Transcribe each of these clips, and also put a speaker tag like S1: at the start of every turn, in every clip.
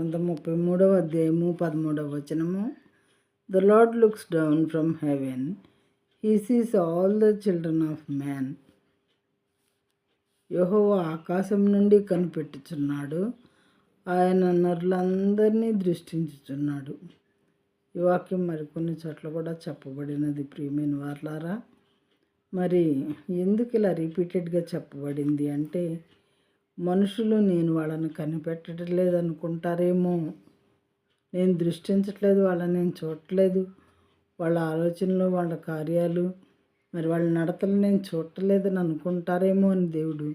S1: గ్రంథం 33వ అధ్యాయము 13వ వచనము. The Lord looks down from heaven, he sees all the children of man. యెహోవా ఆకాశం నుండి కనిపెట్టుచున్నాడు, ఆయన నరులందరినీ దృష్టించుచున్నాడు. ఈ వాక్యం మరికొన్ని చోట్ల కూడా చెప్పబడినది. ప్రియమైన వారలారా, మరి ఎందుకు ఇలా రిపీటెడ్గా చెప్పబడింది అంటే, మనుషులు నేను వాళ్ళని కనిపెట్టడం లేదనుకుంటారేమో, నేను దృష్టించట్లేదు, వాళ్ళని నేను చూడట్లేదు, వాళ్ళ ఆలోచనలు వాళ్ళ కార్యాలు మరి వాళ్ళ నడతలు నేను చూడలేదని అనుకుంటారేమో అని దేవుడు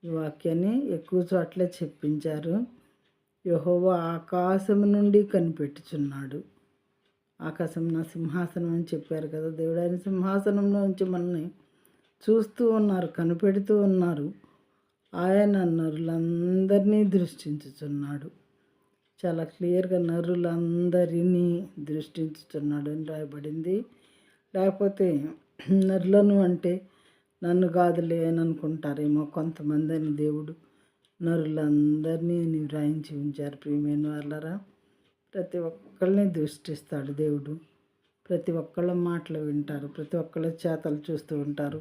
S1: ఈ వాక్యాన్ని ఎక్కువ చోట్లే చెప్పించారు. యెహోవా ఆకాశం నుండి కనిపెట్టుచున్నాడు. ఆకాశం నా సింహాసనం అని చెప్పారు కదా. దేవుడు ఆయన సింహాసనంలో నుంచి మనల్ని చూస్తూ ఉన్నారు, కనిపెడుతూ ఉన్నారు. ఆయన నరులందరినీ దృష్టించుచున్నాడు. చాలా క్లియర్గా నరులందరినీ దృష్టించుచున్నాడు అని రాయబడింది. లేకపోతే నరులను అంటే నన్ను కాదులే అని అనుకుంటారేమో కొంతమంది అని దేవుడు నరులందరినీ వ్రాయించి ఉంచారు. ప్రియమైన వాళ్ళరా, ప్రతి ఒక్కళ్ళని దృష్టిస్తాడు దేవుడు. ప్రతి ఒక్కళ్ళ మాటలు వింటారు, ప్రతి ఒక్కళ్ళ చేతలు చూస్తూ ఉంటారు,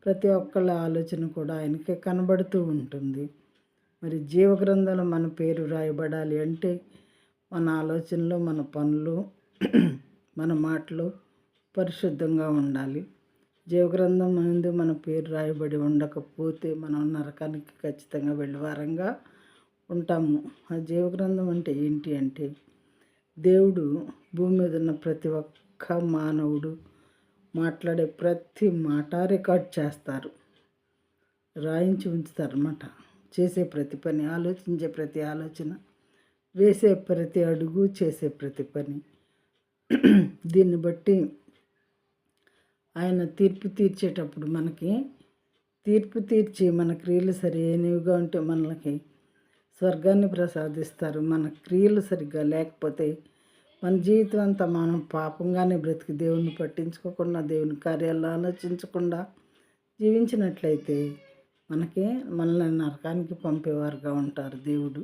S1: ప్రతి ఒక్కళ్ళ ఆలోచన కూడా ఆయనకే కనబడుతూ ఉంటుంది. మరి జీవగ్రంథంలో మన పేరు రాయబడాలి అంటే మన ఆలోచనలు, మన పనులు, మన మాటలు పరిశుద్ధంగా ఉండాలి. జీవగ్రంథం ముందు మన పేరు రాయబడి ఉండకపోతే మనం నరకానికి ఖచ్చితంగా వెళ్ళేవారంగా ఉంటాము. ఆ జీవగ్రంథం అంటే ఏంటి అంటే, దేవుడు భూమి మీద ఉన్న ప్రతి ఒక్క మానవుడు మాట్లాడే ప్రతి మాట రికార్డ్ చేస్తారు, రాయించి ఉంచుతారన్నమాట. చేసే ప్రతి పని, ఆలోచించే ప్రతి ఆలోచన, వేసే ప్రతి అడుగు, చేసే ప్రతి పని. దీన్ని బట్టి ఆయన తీర్పు తీర్చేటప్పుడు మనకి తీర్పు తీర్చి మన క్రియలు సరైనవిగా ఉంటే మనకి స్వర్గాన్ని ప్రసాదిస్తారు. మన క్రియలు సరిగ్గా లేకపోతే మన జీవితం అంతా మనం పాపంగానే బ్రతికి దేవుణ్ణి పట్టించుకోకుండా, దేవుని కార్యాలను ఆలోచించకుండా జీవించినట్లయితే మనల్ని నరకానికి పంపేవారుగా ఉంటారు దేవుడు.